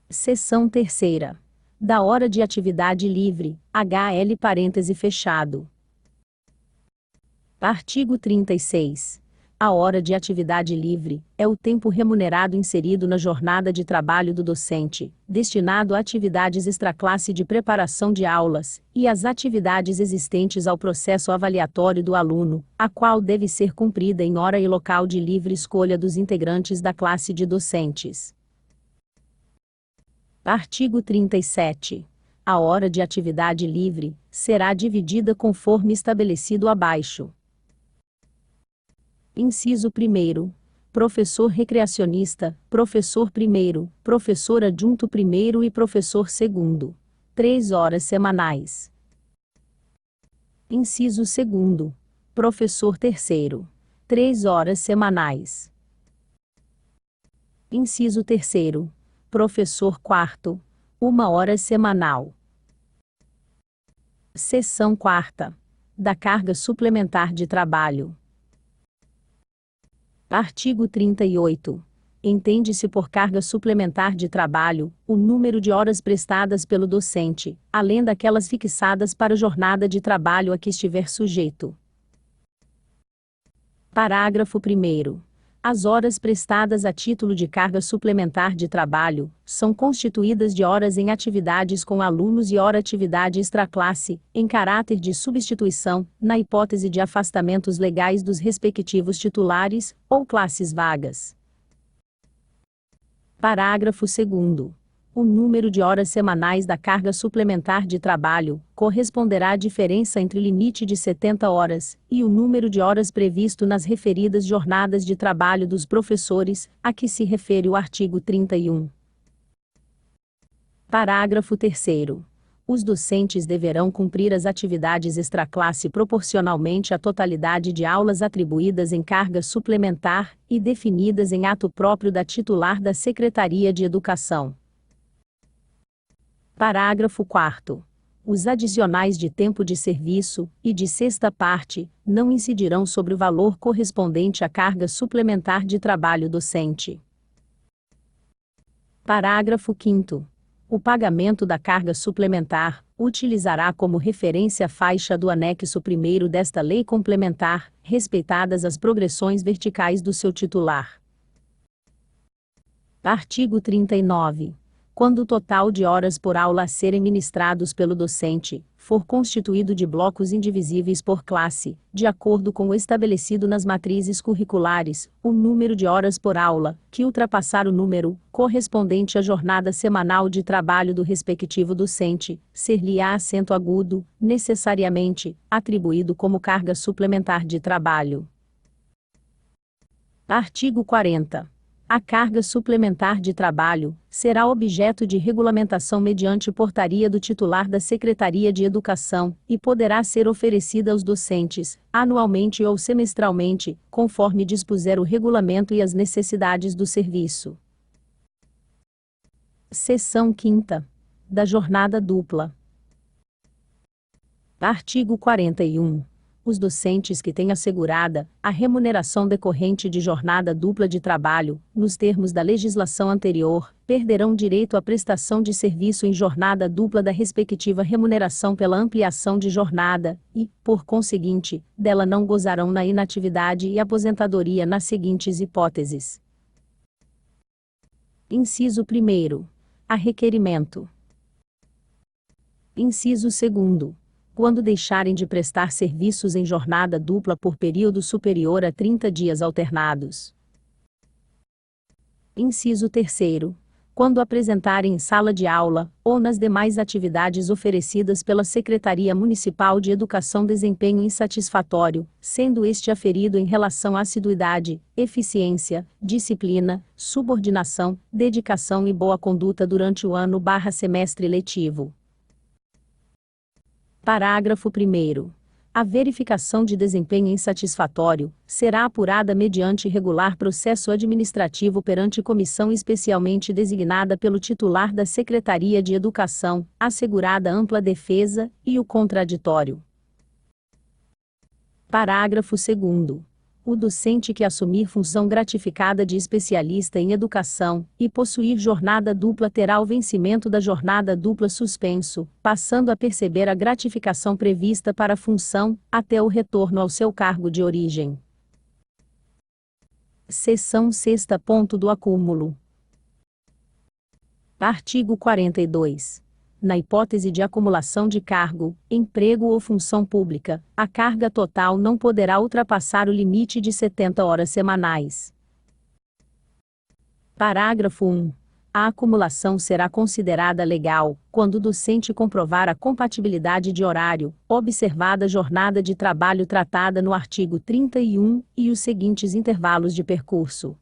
Seção terceira. Da hora de atividade livre, HL parêntese fechado. Artigo 36. A hora de atividade livre é o tempo remunerado inserido na jornada de trabalho do docente, destinado a atividades extraclasse de preparação de aulas, e às atividades existentes ao processo avaliatório do aluno, a qual deve ser cumprida em hora e local de livre escolha dos integrantes da classe de docentes. Artigo 37. A hora de atividade livre será dividida conforme estabelecido abaixo. Inciso 1º. Professor recreacionista, professor 1º, professor adjunto 1º e professor 2º. 3 horas semanais. Inciso 2º. Professor 3º. 3 horas semanais. Inciso 3º. Professor 4º. 1 hora semanal. Seção 4ª. Da carga suplementar de trabalho. Artigo 38. Entende-se por carga suplementar de trabalho o número de horas prestadas pelo docente, além daquelas fixadas para a jornada de trabalho a que estiver sujeito. Parágrafo 1º. As horas prestadas a título de carga suplementar de trabalho são constituídas de horas em atividades com alunos e hora atividade extraclasse, em caráter de substituição, na hipótese de afastamentos legais dos respectivos titulares, ou classes vagas. Parágrafo 2º. O número de horas semanais da carga suplementar de trabalho corresponderá à diferença entre o limite de 70 horas e o número de horas previsto nas referidas jornadas de trabalho dos professores, a que se refere o artigo 31. Parágrafo 3º. Os docentes deverão cumprir as atividades extraclasse proporcionalmente à totalidade de aulas atribuídas em carga suplementar e definidas em ato próprio da titular da Secretaria de Educação. Parágrafo 4º. Os adicionais de tempo de serviço e de sexta parte não incidirão sobre o valor correspondente à carga suplementar de trabalho docente. Parágrafo 5º. O pagamento da carga suplementar utilizará como referência a faixa do anexo 1º desta lei complementar, respeitadas as progressões verticais do seu titular. Artigo 39. Quando o total de horas por aula a serem ministrados pelo docente for constituído de blocos indivisíveis por classe, de acordo com o estabelecido nas matrizes curriculares, o número de horas por aula, que ultrapassar o número correspondente à jornada semanal de trabalho do respectivo docente, ser-lhe-á acento agudo, necessariamente, atribuído como carga suplementar de trabalho. Artigo 40. A carga suplementar de trabalho será objeto de regulamentação mediante portaria do titular da Secretaria de Educação e poderá ser oferecida aos docentes, anualmente ou semestralmente, conforme dispuser o regulamento e as necessidades do serviço. Seção 5ª. Da jornada dupla. Artigo 41. Os docentes que têm assegurada a remuneração decorrente de jornada dupla de trabalho, nos termos da legislação anterior, perderão direito à prestação de serviço em jornada dupla da respectiva remuneração pela ampliação de jornada e, por conseguinte, dela não gozarão na inatividade e aposentadoria nas seguintes hipóteses. Inciso 1º. A requerimento. Inciso 2º. Quando deixarem de prestar serviços em jornada dupla por período superior a 30 dias alternados. Inciso 3º. Quando apresentarem em sala de aula, ou nas demais atividades oferecidas pela Secretaria Municipal de Educação desempenho insatisfatório, sendo este aferido em relação à assiduidade, eficiência, disciplina, subordinação, dedicação e boa conduta durante o ano/semestre letivo. Parágrafo 1º. A verificação de desempenho insatisfatório será apurada mediante regular processo administrativo perante comissão especialmente designada pelo titular da Secretaria de Educação, assegurada ampla defesa e o contraditório. Parágrafo 2º. O docente que assumir função gratificada de especialista em educação e possuir jornada dupla terá o vencimento da jornada dupla suspenso, passando a perceber a gratificação prevista para a função, até o retorno ao seu cargo de origem. Seção 6ª. Ponto do acúmulo. Artigo 42. Na hipótese de acumulação de cargo, emprego ou função pública, a carga total não poderá ultrapassar o limite de 70 horas semanais. Parágrafo 1. A acumulação será considerada legal, quando o docente comprovar a compatibilidade de horário, observada a jornada de trabalho tratada no artigo 31, e os seguintes intervalos de percurso.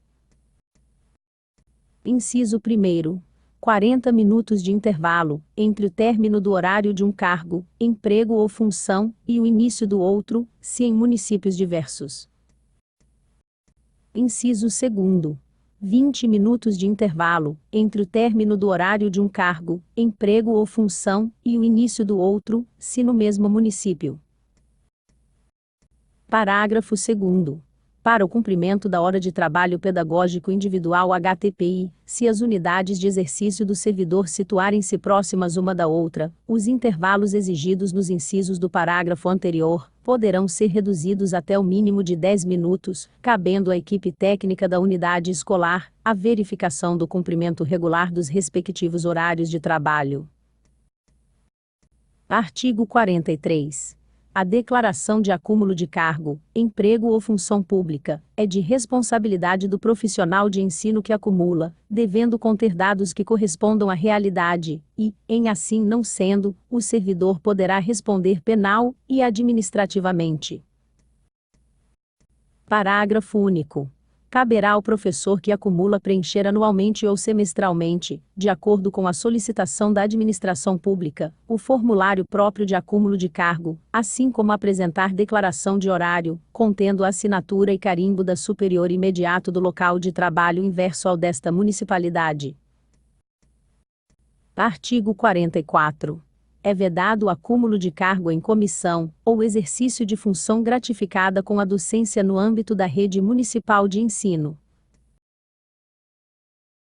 Inciso 1º. 40 minutos de intervalo, entre o término do horário de um cargo, emprego ou função, e o início do outro, se em municípios diversos. Inciso 2º. 20 minutos de intervalo, entre o término do horário de um cargo, emprego ou função, e o início do outro, se no mesmo município. Parágrafo 2º. Para o cumprimento da hora de trabalho pedagógico individual HTPI, se as unidades de exercício do servidor situarem-se próximas uma da outra, os intervalos exigidos nos incisos do parágrafo anterior poderão ser reduzidos até o mínimo de 10 minutos, cabendo à equipe técnica da unidade escolar a verificação do cumprimento regular dos respectivos horários de trabalho. Artigo 43. A declaração de acúmulo de cargo, emprego ou função pública é de responsabilidade do profissional de ensino que acumula, devendo conter dados que correspondam à realidade, e, em assim não sendo, o servidor poderá responder penal e administrativamente. Parágrafo único. Caberá ao professor que acumula preencher anualmente ou semestralmente, de acordo com a solicitação da administração pública, o formulário próprio de acúmulo de cargo, assim como apresentar declaração de horário, contendo a assinatura e carimbo da superior imediato do local de trabalho inverso ao desta municipalidade. Artigo 44. É vedado o acúmulo de cargo em comissão, ou exercício de função gratificada com a docência no âmbito da rede municipal de ensino.